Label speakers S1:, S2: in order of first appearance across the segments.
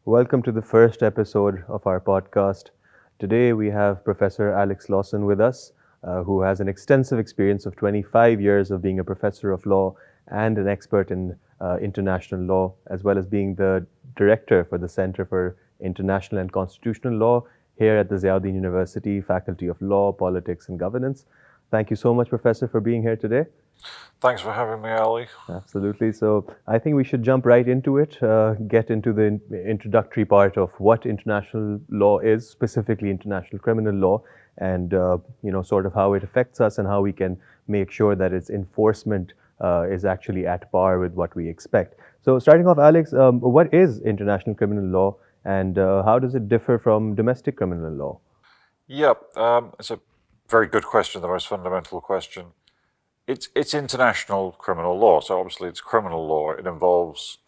S1: Welcome to the first episode of our podcast. Today we have Professor Alex Lawson with us, who has an extensive experience of 25 years of being a professor of law and an expert in international law, as well as being the director for the Center for International and Constitutional Law here at the Ziauddin University Faculty of Law, Politics and Governance. Thank you so much, Professor, for being here today.
S2: Thanks for having me, Aly.
S1: Absolutely. So I think we should jump right into it, get into the introductory part of what international law is, specifically international criminal law, and sort of how it affects us and how we can make sure that its enforcement is actually at par with what we expect. So starting off, Alex, what is international criminal law, and how does it differ from domestic criminal law?
S2: It's a very good question, the most fundamental question. It's international criminal law, so obviously it's criminal law. It involves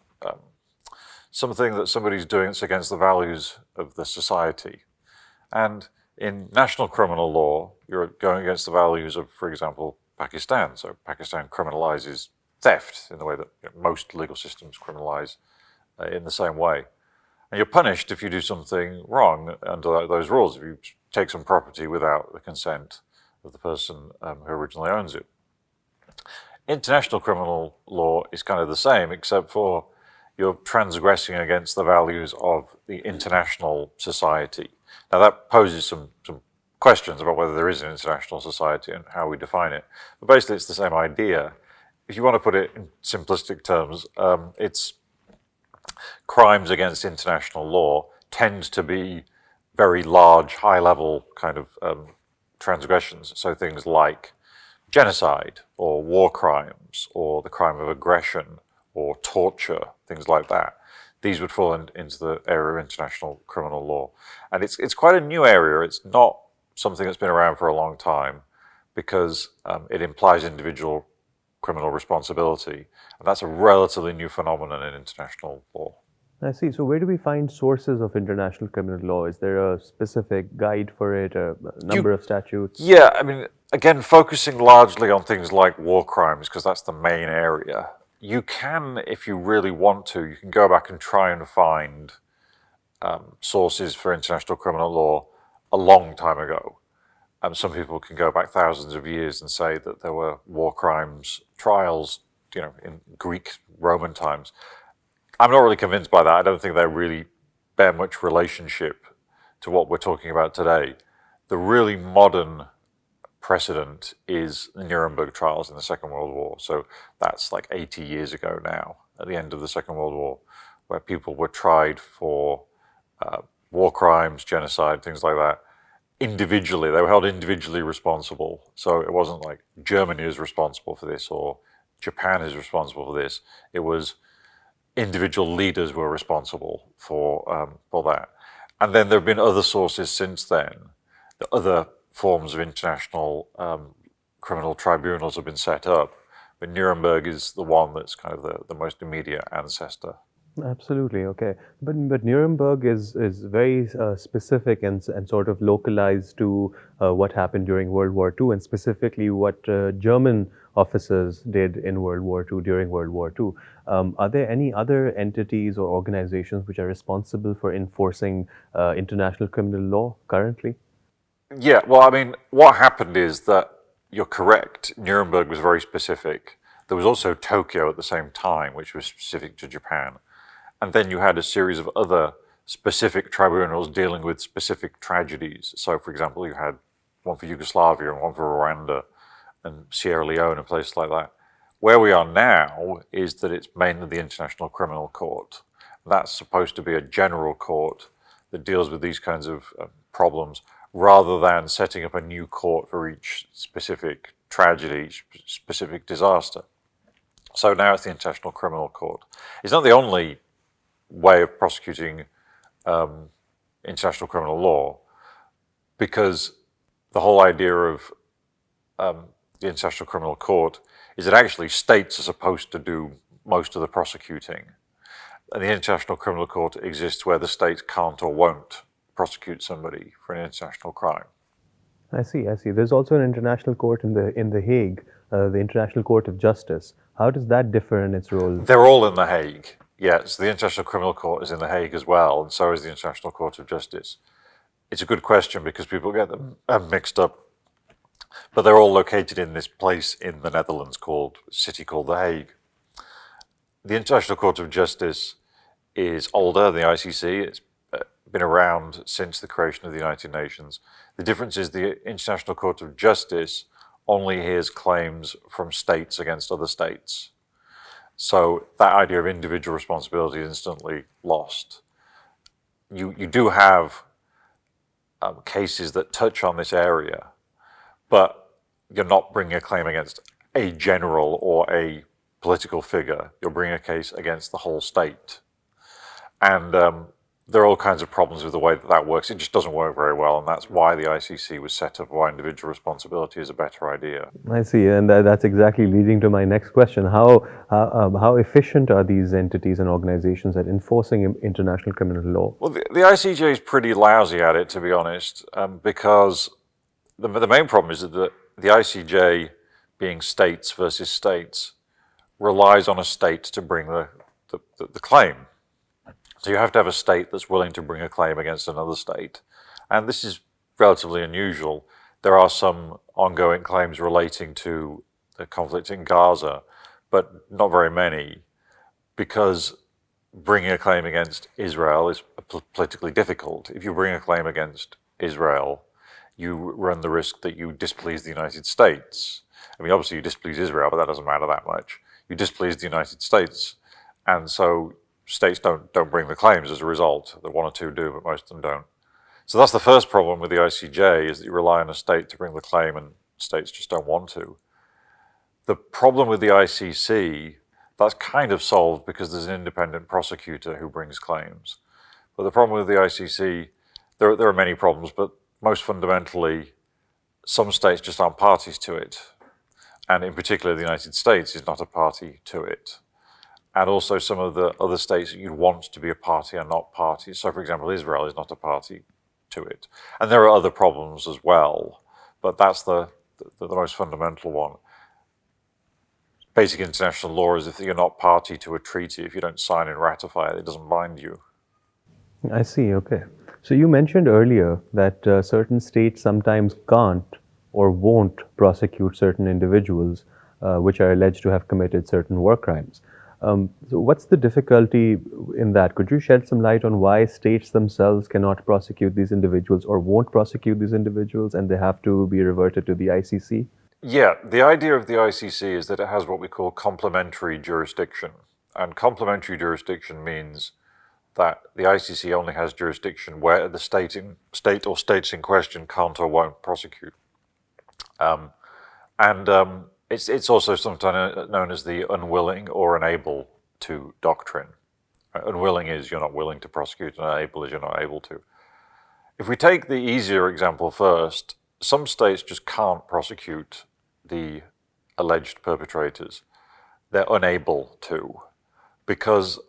S2: something that somebody's doing that's against the values of the society. And in national criminal law, you're going against the values of, for example, Pakistan. So Pakistan criminalizes theft in the way that most legal systems criminalize in the same way. And you're punished if you do something wrong under those rules, if you take some property without the consent of the person who originally owns it. International criminal law is kind of the same, except for you're transgressing against the values of the international society. Now that poses some questions about whether there is an international society and how we define it. But basically it's the same idea. If you want to put it in simplistic terms, it's crimes against international law tend to be very large, high-level kind of transgressions. So things like genocide or war crimes or the crime of aggression or torture, things like that. These would fall into the area of international criminal law. And it's quite a new area. It's not something that's been around for a long time because it implies individual criminal responsibility. And that's a relatively new phenomenon in international law.
S1: I see. So where do we find sources of international criminal law? Is there a specific guide for it, a number of statutes?
S2: Yeah, I mean, again, focusing largely on things like war crimes, because that's the main area. You can, if you really want to, you can go back and try and find sources for international criminal law a long time ago. Some people can go back thousands of years and say that there were war crimes trials, in Greek, Roman times. I'm not really convinced by that. I don't think they really bear much relationship to what we're talking about today. The really modern precedent is the Nuremberg trials in the Second World War. So that's like 80 years ago now, at the end of the Second World War, where people were tried for war crimes, genocide, things like that, individually. They were held individually responsible. So it wasn't like Germany is responsible for this or Japan is responsible for this. It was individual leaders were responsible for that. And then there have been other sources since then. The other forms of international criminal tribunals have been set up, but Nuremberg is the one that's kind of the most immediate ancestor.
S1: Absolutely, okay. But Nuremberg is very specific and sort of localized to what happened during World War II, and specifically what German officers did in World War II during World War II. Are there any other entities or organizations which are responsible for enforcing international criminal law currently?
S2: Yeah, well, I mean, what happened is that you're correct. Nuremberg was very specific. There was also Tokyo at the same time, which was specific to Japan. And then you had a series of other specific tribunals dealing with specific tragedies. So, for example, you had one for Yugoslavia and one for Rwanda and Sierra Leone and places like that. Where we are now is that it's mainly the International Criminal Court. That's supposed to be a general court that deals with these kinds of problems, rather than setting up a new court for each specific tragedy, each specific disaster. So now it's the International Criminal Court. It's not the only way of prosecuting international criminal law, because the whole idea of the International Criminal Court is that actually states are supposed to do most of the prosecuting. And the International Criminal Court exists where the states can't or won't prosecute somebody for an international crime.
S1: I see. There's also an international court in the Hague, the International Court of Justice. How does that differ in its role?
S2: They're all in The Hague. Yes, the International Criminal Court is in The Hague as well, and so is the International Court of Justice. It's a good question because people get them mixed up, but they're all located in this place in the Netherlands city called The Hague. The International Court of Justice is older than the ICC. It's been around since the creation of the United Nations. The difference is the International Court of Justice only hears claims from states against other states. So that idea of individual responsibility is instantly lost. You do have cases that touch on this area, but you're not bringing a claim against a general or a political figure. You're bringing a case against the whole state. And there are all kinds of problems with the way that works. It just doesn't work very well, and that's why the ICC was set up, why individual responsibility is a better idea.
S1: I see, and that's exactly leading to my next question. How efficient are these entities and organizations at enforcing international criminal law?
S2: Well, the ICJ is pretty lousy at it, to be honest, because the main problem is that the ICJ, being states versus states, relies on a state to bring the claim. So you have to have a state that's willing to bring a claim against another state. And this is relatively unusual. There are some ongoing claims relating to the conflict in Gaza, but not very many, because bringing a claim against Israel is politically difficult. If you bring a claim against Israel, you run the risk that you displease the United States. I mean, obviously you displease Israel, but that doesn't matter that much. You displease the United States, and so states don't bring the claims as a result. The one or two do, but most of them don't. So that's the first problem with the ICJ, is that you rely on a state to bring the claim, and states just don't want to. The problem with the ICC, that's kind of solved because there's an independent prosecutor who brings claims. But the problem with the ICC, there are many problems, but most fundamentally, some states just aren't parties to it. And in particular, the United States is not a party to it. And also some of the other states that you'd want to be a party are not parties. So, for example, Israel is not a party to it. And there are other problems as well, but that's the most fundamental one. Basic international law is if you're not party to a treaty, if you don't sign and ratify it, it doesn't bind you.
S1: I see, okay. So you mentioned earlier that certain states sometimes can't or won't prosecute certain individuals which are alleged to have committed certain war crimes. So what's the difficulty in that? Could you shed some light on why states themselves cannot prosecute these individuals or won't prosecute these individuals, and they have to be reverted to the ICC?
S2: Yeah, the idea of the ICC is that it has what we call complementary jurisdiction. And complementary jurisdiction means that the ICC only has jurisdiction where the state or states in question can't or won't prosecute. It's also sometimes known as the unwilling or unable to doctrine. Unwilling is you're not willing to prosecute, and unable is you're not able to. If we take the easier example first, some states just can't prosecute the alleged perpetrators. They're unable to, because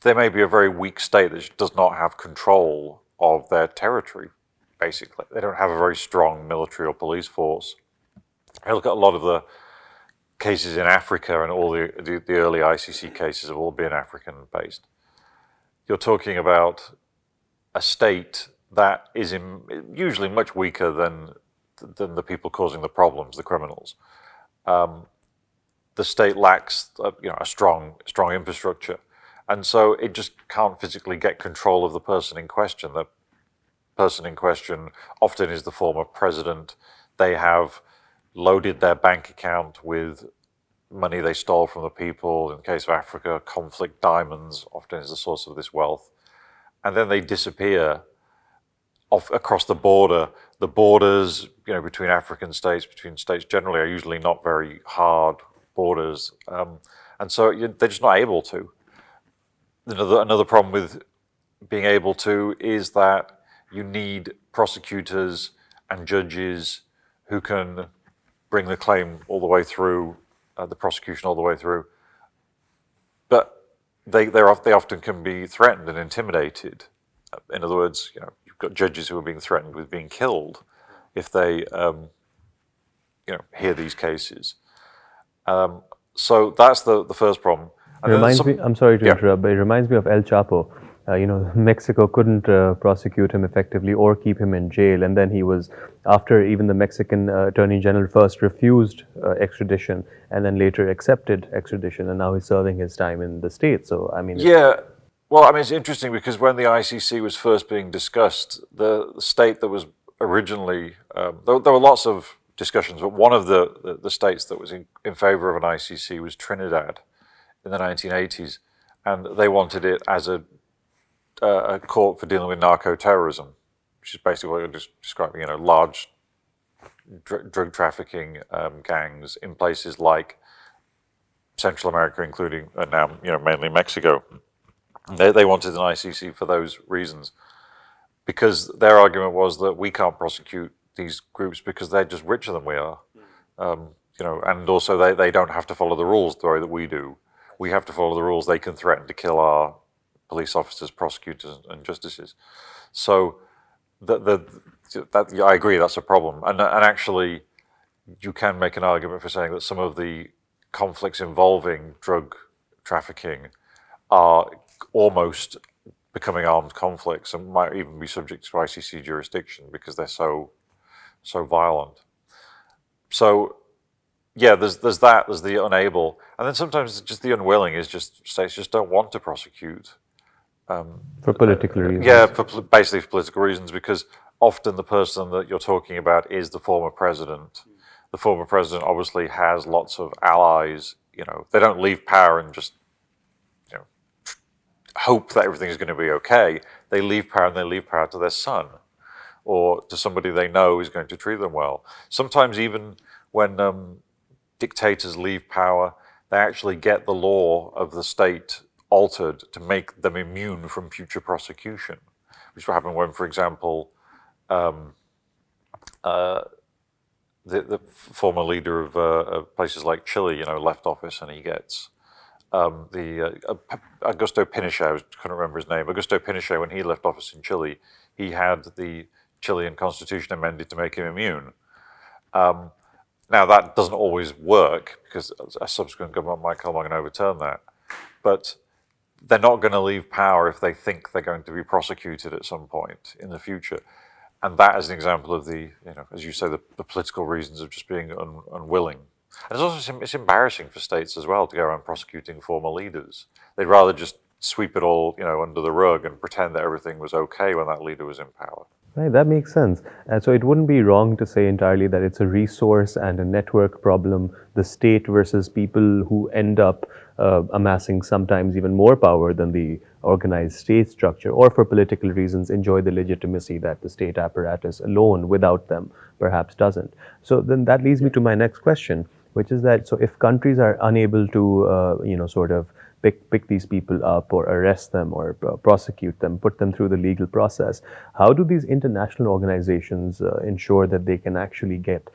S2: there may be a very weak state that does not have control of their territory, basically. They don't have a very strong military or police force. I look at a lot of the cases in Africa, and all the early ICC cases have all been African-based. You're talking about a state that is usually much weaker than the people causing the problems, the criminals. The state lacks a strong infrastructure, and so it just can't physically get control of the person in question. The person in question often is the former president. They have loaded their bank account with money they stole from the people. In the case of Africa, conflict diamonds often is the source of this wealth. And then they disappear across the border. The borders, between African states, between states generally, are usually not very hard borders. And so they're just not able to. Another problem with being able to is that you need prosecutors and judges who can bring the claim all the way through, the prosecution all the way through. But they often can be threatened and intimidated. In other words, you've got judges who are being threatened with being killed if they, hear these cases. So that's the first problem.
S1: It reminds me, I'm sorry to
S2: yeah,
S1: interrupt, but it reminds me of El Chapo. Mexico couldn't prosecute him effectively or keep him in jail. And then he was, after even the Mexican Attorney General first refused extradition and then later accepted extradition, and now he's serving his time in the States. So, I mean,
S2: yeah. Well, I mean, it's interesting because when the ICC was first being discussed, the state that was originally there were lots of discussions, but one of the states that was in favor of an ICC was Trinidad in the 1980s, and they wanted it as a court for dealing with narco-terrorism, which is basically what you're describing, large drug trafficking gangs in places like Central America, including now, mainly Mexico. They wanted an ICC for those reasons, because their argument was that we can't prosecute these groups because they're just richer than we are, and also they don't have to follow the rules the way that we do. We have to follow the rules. They can threaten to kill our police officers, prosecutors, and justices. So I agree, that's a problem. And actually, you can make an argument for saying that some of the conflicts involving drug trafficking are almost becoming armed conflicts and might even be subject to ICC jurisdiction because they're so violent. So yeah, there's that, there's the unable, and then sometimes just the unwilling is just states just don't want to prosecute.
S1: For political reasons.
S2: Yeah, basically for political reasons, because often the person that you're talking about is the former president. The former president obviously has lots of allies. They don't leave power and just hope that everything is going to be okay. They leave power, and they leave power to their son or to somebody they know is going to treat them well. Sometimes even when dictators leave power, they actually get the law of the state altered to make them immune from future prosecution, which will happen when, for example, the former leader of places like Chile, left office, and he gets Augusto Pinochet. I couldn't remember his name. Augusto Pinochet, when he left office in Chile, he had the Chilean constitution amended to make him immune. Now that doesn't always work because a subsequent government might come along and overturn that, but they're not going to leave power if they think they're going to be prosecuted at some point in the future. And that is an example of the, as you say, the political reasons of just being unwilling. And it's embarrassing for states as well to go around prosecuting former leaders. They'd rather just sweep it all, under the rug and pretend that everything was okay when that leader was in power.
S1: Right, that makes sense. And so it wouldn't be wrong to say entirely that it's a resource and a network problem, the state versus people who end up amassing sometimes even more power than the organized state structure, or for political reasons enjoy the legitimacy that the state apparatus alone without them perhaps doesn't. So then that leads me to my next question, which is that, so if countries are unable to, sort of pick these people up or arrest them or prosecute them, put them through the legal process, how do these international organizations ensure that they can actually get,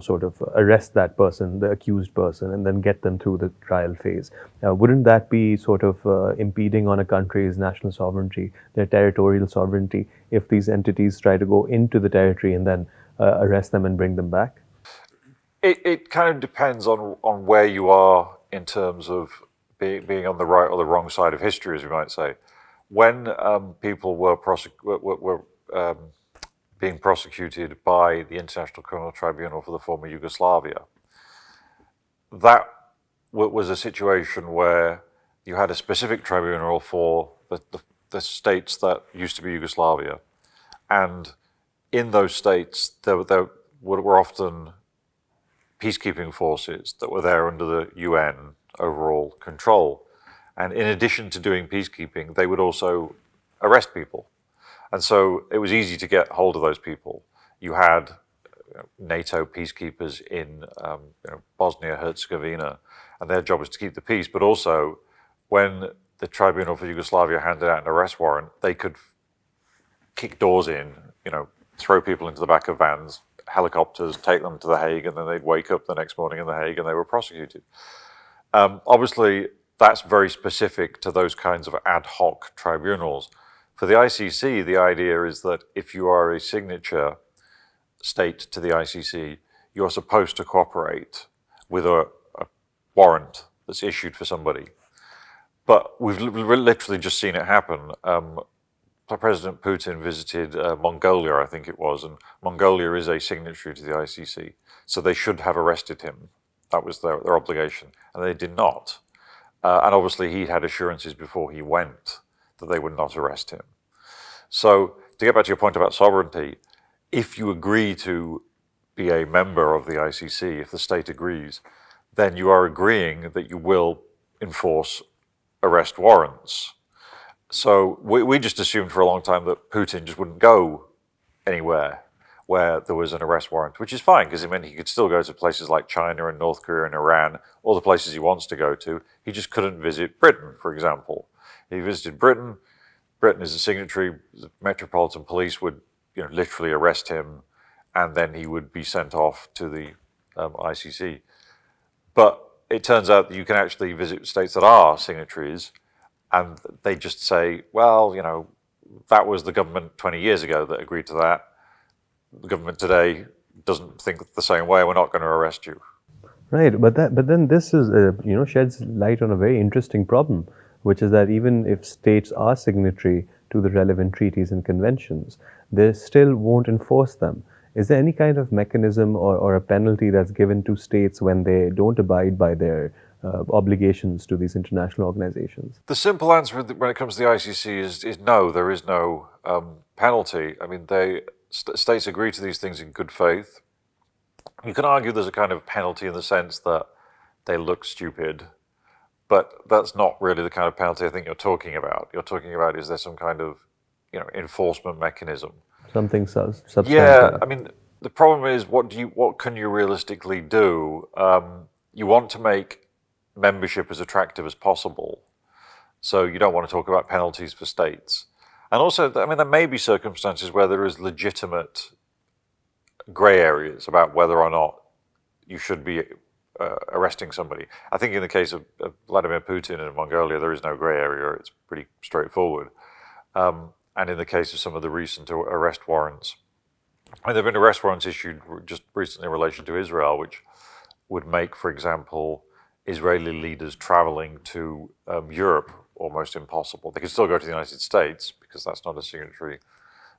S1: sort of arrest that person, the accused person, and then get them through the trial phase? Wouldn't that be sort of impeding on a country's national sovereignty, their territorial sovereignty, if these entities try to go into the territory and then arrest them and bring them back?
S2: It kind of depends on where you are in terms of being on the right or the wrong side of history, as we might say. When people were being prosecuted by the International Criminal Tribunal for the former Yugoslavia, that was a situation where you had a specific tribunal for the states that used to be Yugoslavia. And in those states, there were often peacekeeping forces that were there under the UN overall control. And in addition to doing peacekeeping, they would also arrest people. And so it was easy to get hold of those people. You had NATO peacekeepers in Bosnia-Herzegovina, and their job was to keep the peace. But also, when the Tribunal for Yugoslavia handed out an arrest warrant, they could kick doors in, throw people into the back of vans, helicopters, take them to The Hague, and then they'd wake up the next morning in The Hague and they were prosecuted. Obviously, that's very specific to those kinds of ad hoc tribunals. For the ICC, the idea is that if you are a signature state to the ICC, you're supposed to cooperate with a warrant that's issued for somebody. But we've literally just seen it happen. President Putin visited Mongolia, I think it was, and Mongolia is a signatory to the ICC, so they should have arrested him. That was their obligation, and they did not. And obviously he had assurances before he went that they would not arrest him. So to get back to your point about sovereignty, if you agree to be a member of the ICC, if the state agrees, then you are agreeing that you will enforce arrest warrants. So we just assumed for a long time that Putin just wouldn't go anywhere where there was an arrest warrant, which is fine because it meant he could still go to places like China and North Korea and Iran, all the places he wants to go to. He just couldn't visit Britain, for example. He visited Britain. Britain is a signatory. The Metropolitan Police would, literally arrest him, and then he would be sent off to the ICC. But it turns out that you can actually visit states that are signatories, and they just say, well, that was the government 20 years ago that agreed to that. The government today doesn't think the same way. We're not going to arrest you.
S1: Right, but then this is sheds light on a very interesting problem, which is that even if states are signatory to the relevant treaties and conventions, they still won't enforce them. Is there any kind of mechanism or a penalty that's given to states when they don't abide by their obligations to these international organizations?
S2: The simple answer when it comes to the ICC is no, there is no penalty. I mean, states agree to these things in good faith. You can argue there's a kind of penalty in the sense that they look stupid, but that's not really the kind of penalty I think you're talking about. You're talking about, is there some kind of enforcement mechanism?
S1: Something substantial.
S2: Yeah, I mean, the problem is what can you realistically do? You want to make membership as attractive as possible, so you don't want to talk about penalties for states. And also, I mean, there may be circumstances where there is legitimate grey areas about whether or not you should be arresting somebody. I think in the case of Vladimir Putin in Mongolia, there is no grey area. It's pretty straightforward. And in the case of some of the recent arrest warrants, I mean, there have been arrest warrants issued just recently in relation to Israel, which would make, for example, Israeli leaders traveling to Europe almost impossible. They could still go to the United States because that's not a signatory,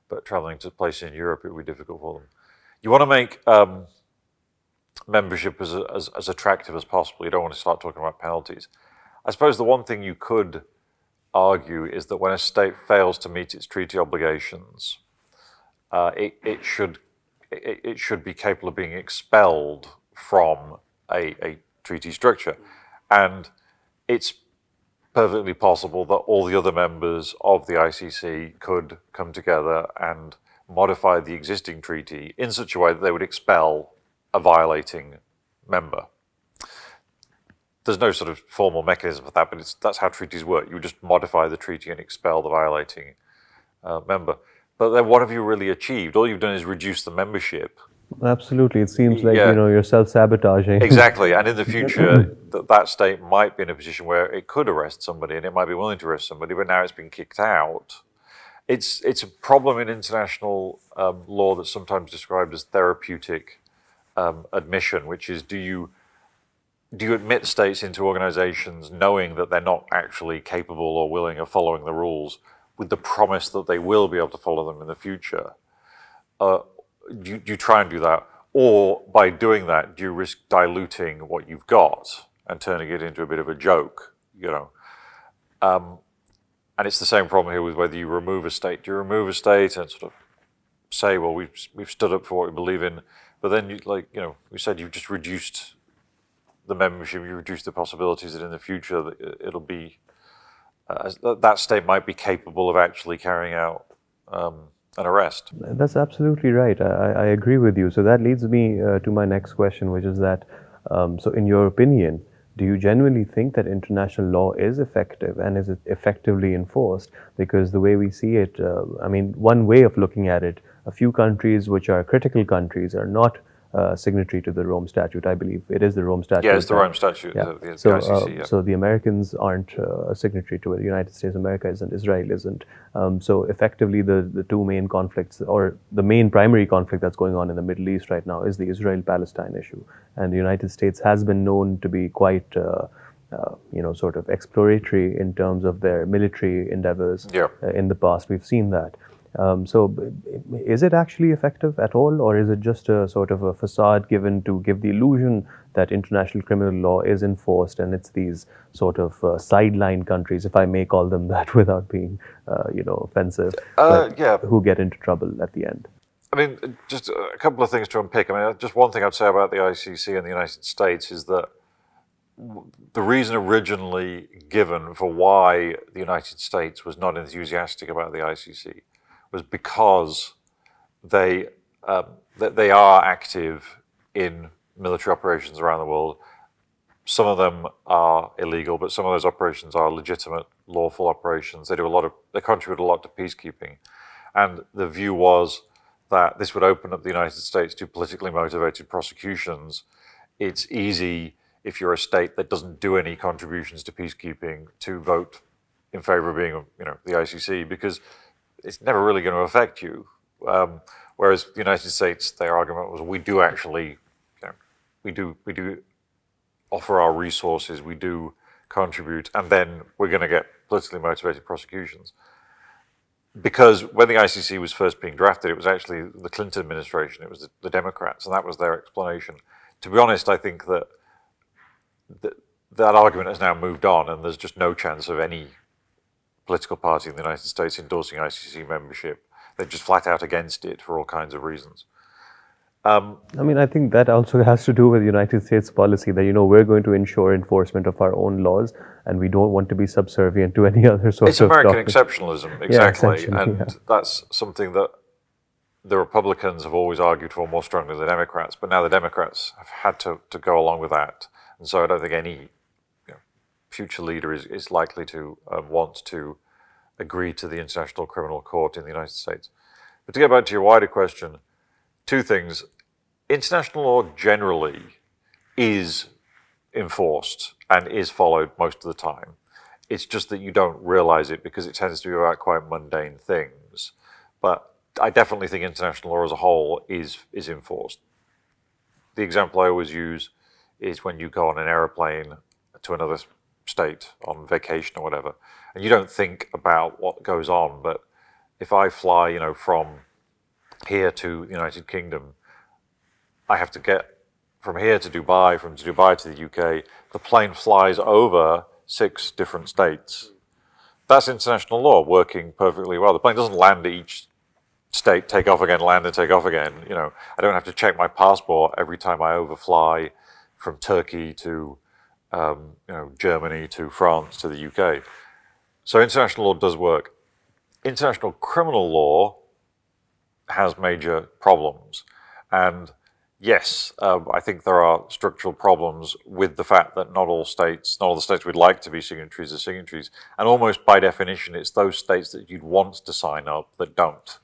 S2: but traveling to a place in Europe, it would be difficult for them. You want to make membership as attractive as possible. You don't want to start talking about penalties. I suppose the one thing you could argue is that when a state fails to meet its treaty obligations, it should be capable of being expelled from a treaty structure. And it's perfectly possible that all the other members of the ICC could come together and modify the existing treaty in such a way that they would expel a violating member. There's no sort of formal mechanism for that, but that's how treaties work. You just modify the treaty and expel the violating member. But then what have you really achieved? All you've done is reduce the membership.
S1: Absolutely. It seems like, you're self-sabotaging.
S2: Exactly. And in the future, that state might be in a position where it could arrest somebody and it might be willing to arrest somebody, but now it's been kicked out. It's a problem in international law that's sometimes described as therapeutic admission, which is do you admit states into organizations knowing that they're not actually capable or willing of following the rules with the promise that they will be able to follow them in the future? Do you try and do that? Or by doing that, do you risk diluting what you've got and turning it into a bit of a joke, And it's the same problem here with whether you remove a state. Do you remove a state and sort of say, well, we've stood up for what we believe in, but then we said you've just reduced the membership, you reduce the possibilities that in the future it'll be, that state might be capable of actually carrying out an arrest.
S1: That's absolutely right. I agree with you. So that leads me to my next question, which is that, so in your opinion, do you genuinely think that international law is effective and is it effectively enforced? Because the way we see it, one way of looking at it, a few countries which are critical countries are not signatory to the Rome Statute. I believe it is the Rome Statute.
S2: Yeah, it's the Rome Statute.
S1: Yeah.
S2: The
S1: ICC, so the Americans aren't a signatory to it. The United States of America isn't. Israel isn't. So effectively, the two main conflicts, or the main primary conflict that's going on in the Middle East right now, is the Israel-Palestine issue. And the United States has been known to be quite sort of exploratory in terms of their military endeavors
S2: Yeah.
S1: in the past. We've seen that. Is it actually effective at all, or is it just a sort of a facade given to give the illusion that international criminal law is enforced, and it's these sort of sideline countries, if I may call them that without being, offensive, but
S2: Yeah.
S1: who get into trouble at the end?
S2: I mean, just a couple of things to unpick. I mean, just one thing I'd say about the ICC and the United States is that the reason originally given for why the United States was not enthusiastic about the ICC was because they they are active in military operations around the world. Some of them are illegal, but some of those operations are legitimate, lawful operations. They contribute a lot to peacekeeping, and the view was that this would open up the United States to politically motivated prosecutions. It's easy, if you're a state that doesn't do any contributions to peacekeeping, to vote in favor of being, the ICC, because it's never really going to affect you. Whereas the United States, their argument was, we do actually, we do offer our resources, we do contribute, and then we're going to get politically motivated prosecutions. Because when the ICC was first being drafted, it was actually the Clinton administration, it was the Democrats, and that was their explanation. To be honest, I think that argument has now moved on, and there's just no chance of any political party in the United States endorsing ICC membership. They're just flat out against it for all kinds of reasons.
S1: I think that also has to do with the United States policy that, we're going to ensure enforcement of our own laws, and we don't want to be subservient to any other sort
S2: It's
S1: of
S2: American
S1: doctrine.
S2: exceptionalism, exactly.
S1: Yeah,
S2: and that's something that the Republicans have always argued for more strongly than the Democrats, but now the Democrats have had to go along with that. And so I don't think any future leader is likely to want to agree to the International Criminal Court in the United States. But to get back to your wider question, two things. International law generally is enforced and is followed most of the time. It's just that you don't realize it because it tends to be about quite mundane things. But I definitely think international law as a whole is enforced. The example I always use is when you go on an aeroplane to another state on vacation or whatever, and you don't think about what goes on. But if I fly, from here to the United Kingdom, I have to get from here to Dubai, from Dubai to the UK. The plane flies over 6 different states. That's international law working perfectly well. The plane doesn't land at each state, take off again, land and take off again. I don't have to check my passport every time I overfly from Turkey to Germany to France to the UK. So international law does work. International criminal law has major problems. And yes, I think there are structural problems with the fact that not all the states we'd like to be signatories are signatories. And almost by definition, it's those states that you'd want to sign up that don't.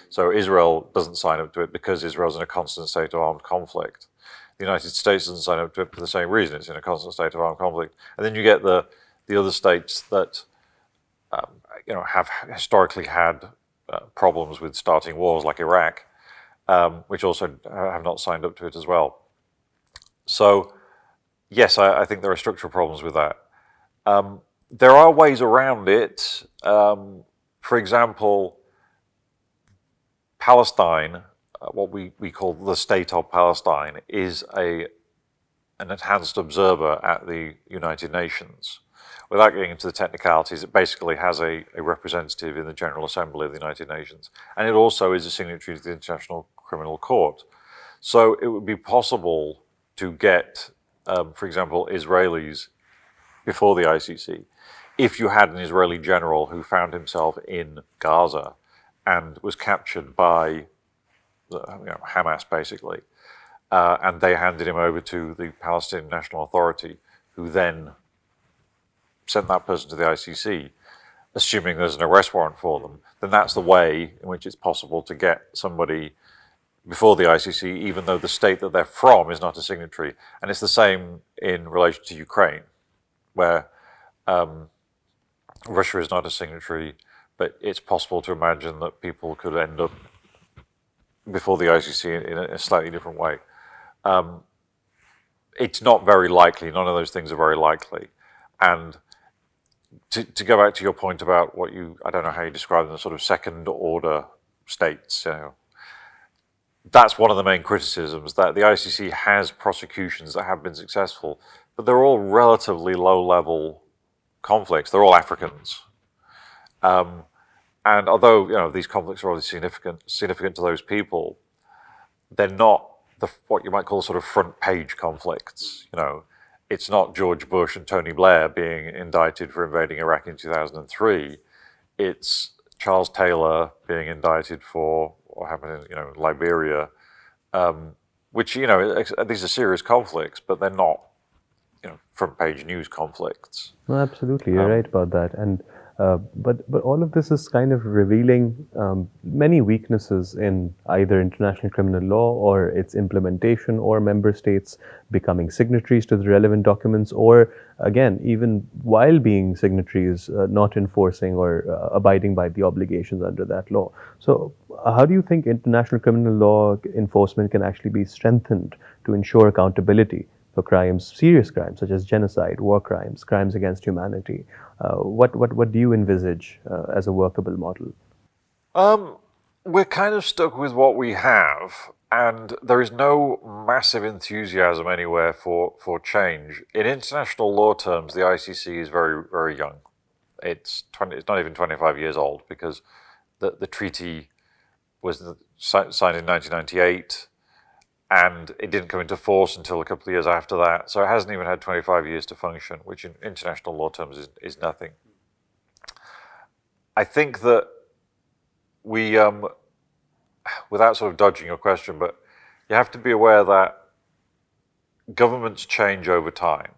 S2: So Israel doesn't sign up to it because Israel's in a constant state of armed conflict. The United States doesn't sign up to it for the same reason. It's in a constant state of armed conflict. And then you get the other states that have historically had problems with starting wars, like Iraq, which also have not signed up to it as well. So, yes, I think there are structural problems with that. There are ways around it. For example, Palestine, what we call the State of Palestine, is an enhanced observer at the United Nations. Without getting into the technicalities, it basically has a representative in the General Assembly of the United Nations. And it also is a signatory to the International Criminal Court. So it would be possible to get, for example, Israelis before the ICC if you had an Israeli general who found himself in Gaza and was captured by Hamas, basically, and they handed him over to the Palestinian National Authority, who then sent that person to the ICC, assuming there's an arrest warrant for them, then that's the way in which it's possible to get somebody before the ICC, even though the state that they're from is not a signatory. And it's the same in relation to Ukraine, where Russia is not a signatory, but it's possible to imagine that people could end up before the ICC in a slightly different way. It's not very likely. None of those things are very likely. And to go back to your point about I don't know how you describe them, the sort of second order states, that's one of the main criticisms, that the ICC has prosecutions that have been successful, but they're all relatively low-level conflicts. They're all Africans. And although these conflicts are obviously significant to those people, they're not what you might call sort of front-page conflicts. It's not George Bush and Tony Blair being indicted for invading Iraq in 2003. It's Charles Taylor being indicted for what happened in Liberia, which these are serious conflicts, but they're not front-page news conflicts.
S1: No, absolutely, you're right about that. And but all of this is kind of revealing many weaknesses in either international criminal law or its implementation, or member states becoming signatories to the relevant documents, or again, even while being signatories, not enforcing or abiding by the obligations under that law. So how do you think international criminal law enforcement can actually be strengthened to ensure accountability for crimes, serious crimes such as genocide, war crimes, crimes against humanity? What do you envisage as a workable model?
S2: We're kind of stuck with what we have, and there is no massive enthusiasm anywhere for change. In international law terms, the ICC is very, very young. It's not even 25 years old, because the treaty was signed in 1998. And it didn't come into force until a couple of years after that. So it hasn't even had 25 years to function, which in international law terms is nothing. I think that we, without sort of dodging your question, but you have to be aware that governments change over time.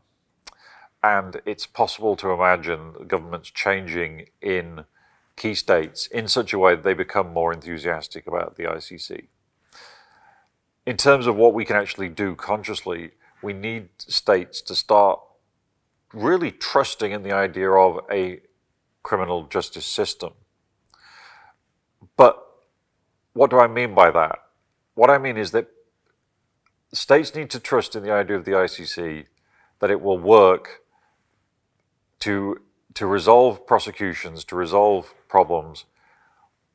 S2: And it's possible to imagine governments changing in key states in such a way that they become more enthusiastic about the ICC. In terms of what we can actually do consciously, we need states to start really trusting in the idea of a criminal justice system. But what do I mean by that? What I mean is that states need to trust in the idea of the ICC, that it will work to resolve prosecutions, to resolve problems,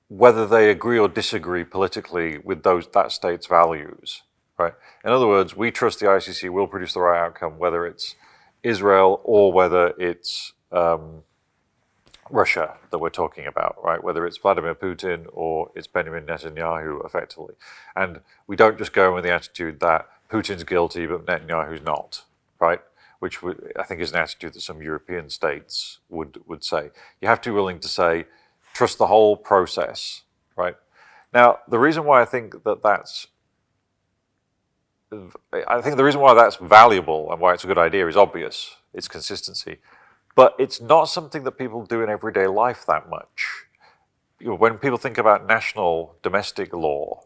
S2: whether they agree or disagree politically with that state's values, right? In other words, we trust the ICC will produce the right outcome, whether it's Israel or whether it's Russia that we're talking about, right? Whether it's Vladimir Putin or it's Benjamin Netanyahu, effectively. And we don't just go in with the attitude that Putin's guilty but Netanyahu's not, right? Which I think is an attitude that some European states would say. You have to be willing to say, trust the whole process, right? Now, the reason why I think that's valuable and why it's a good idea is obvious. It's consistency. But it's not something that people do in everyday life that much. When people think about national domestic law,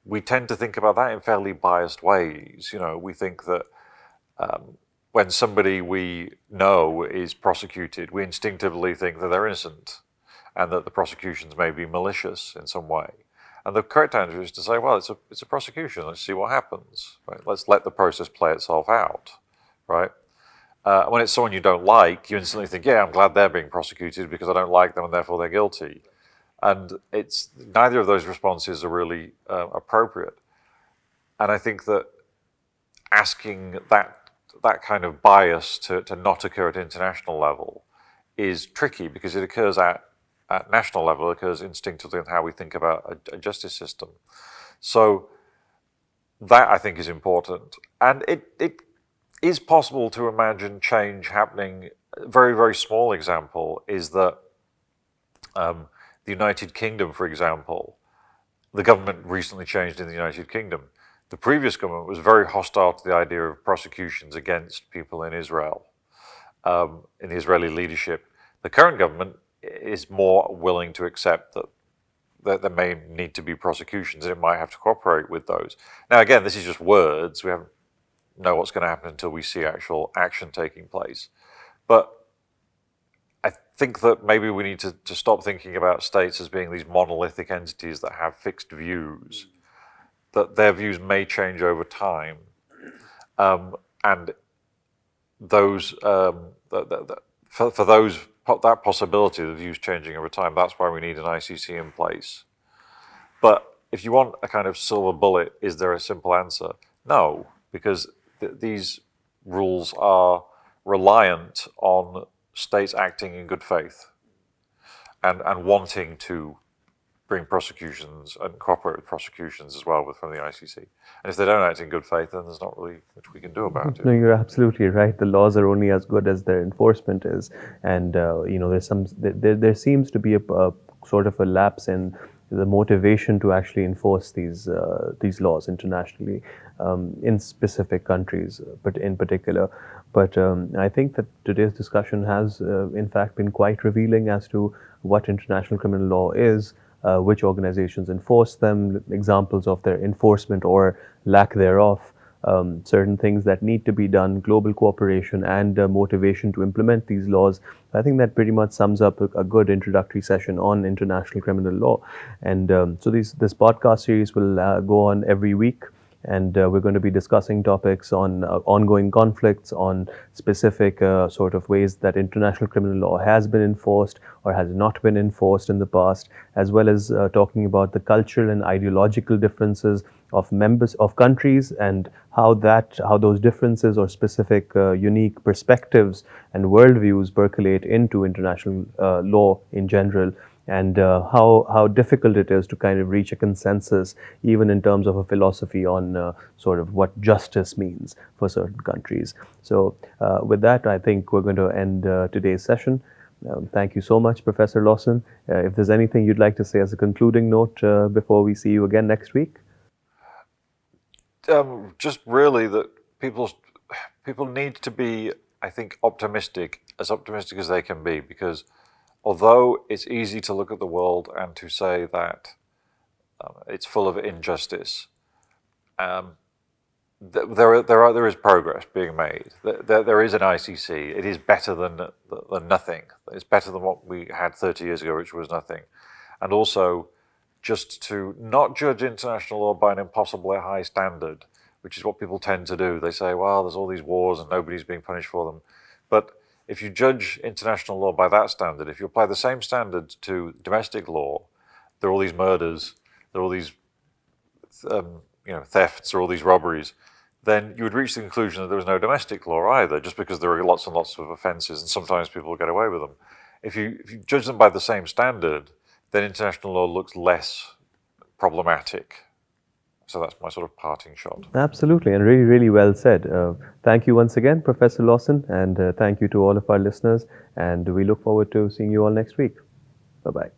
S2: we tend to think about that in fairly biased ways. We think that when somebody we know is prosecuted, we instinctively think that they're innocent and that the prosecutions may be malicious in some way. And the correct answer is to say, well, it's a prosecution. Let's see what happens. Right? Let's let the process play itself out. Right? When it's someone you don't like, you instantly think, yeah, I'm glad they're being prosecuted because I don't like them and therefore they're guilty. And neither of those responses are really appropriate. And I think that asking that kind of bias to not occur at international level is tricky, because it occurs at national level, it occurs instinctively in how we think about a justice system. So that, I think, is important. And it is possible to imagine change happening. A very, very small example is that the United Kingdom, for example, the government recently changed in the United Kingdom. The previous government was very hostile to the idea of prosecutions against people in Israel, in the Israeli leadership. The current government is more willing to accept that there may need to be prosecutions and it might have to cooperate with those. Now, again, this is just words. We haven't know what's going to happen until we see actual action taking place. But I think that maybe we need to stop thinking about states as being these monolithic entities that have fixed views, that their views may change over time. And those for those that possibility of views changing over time. That's why we need an ICC in place. But if you want a kind of silver bullet, is there a simple answer? No, because these rules are reliant on states acting in good faith and wanting to bring prosecutions and cooperate with prosecutions as well from the ICC. And if they don't act in good faith, then there's not really much we can do about it.
S1: No, you're absolutely right. The laws are only as good as their enforcement is, and there seems to be a sort of a lapse in the motivation to actually enforce these laws internationally in specific countries, but in particular. But I think that today's discussion has, in fact, been quite revealing as to what international criminal law is, which organizations enforce them, examples of their enforcement or lack thereof, certain things that need to be done, global cooperation, and motivation to implement these laws. I think that pretty much sums up a good introductory session on international criminal law. And so this podcast series will go on every week. And we're going to be discussing topics on ongoing conflicts, on specific sort of ways that international criminal law has been enforced or has not been enforced in the past, as well as talking about the cultural and ideological differences of members of countries and how those differences or specific unique perspectives and worldviews percolate into international law in general, and how difficult it is to kind of reach a consensus, even in terms of a philosophy on sort of what justice means for certain countries. So with that, I think we're going to end today's session. Thank you so much, Professor Lawson. If there's anything you'd like to say as a concluding note before we see you again next week?
S2: Just really that people need to be, I think, optimistic as they can be, because although it's easy to look at the world and to say that it's full of injustice, there is progress being made. There is an ICC. It is better than nothing. It's better than what we had 30 years ago, which was nothing. And also, just to not judge international law by an impossibly high standard, which is what people tend to do. They say, well, there's all these wars and nobody's being punished for them. But if you judge international law by that standard, if you apply the same standard to domestic law, there are all these murders, there are all these thefts, or all these robberies, then you would reach the conclusion that there was no domestic law either, just because there are lots and lots of offences and sometimes people get away with them. If you judge them by the same standard, then international law looks less problematic. So that's my sort of parting shot.
S1: Absolutely, and really, really well said. Thank you once again, Professor Lawson, and thank you to all of our listeners. And we look forward to seeing you all next week. Bye-bye.